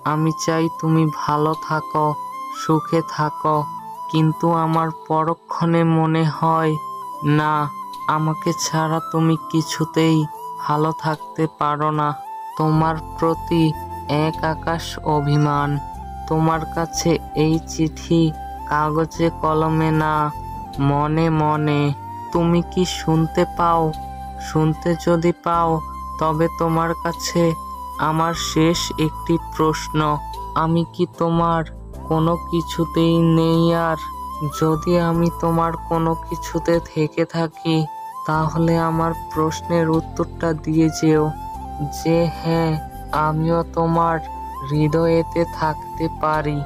আমি চাই তুমি ভালো থাকো, সুখে থাকো, কিন্তু আমার পরক্ষণে মনে হয় না, আমাকে ছাড়া তুমি কিছুতেই ভালো থাকতে পারো না। তোমার প্রতি এক আকাশ অভিমান। তোমার কাছে এই চিঠি কাগজে কলমে না, মনে মনে। তুমি কি শুনতে পাও? শুনতে যদি পাও, তবে তোমার কাছে আমার শেষ একটি প্রশ্ন। আমি কি তোমার কোনো কিছুতেই নেই আর? যদি আমি তোমার কোনো কিছুতে থেকে থাকি, তাহলে আমার প্রশ্নের উত্তরটা দিয়ে যেও যে হ্যাঁ, আমিও তোমার হৃদয়েতে থাকতে পারি।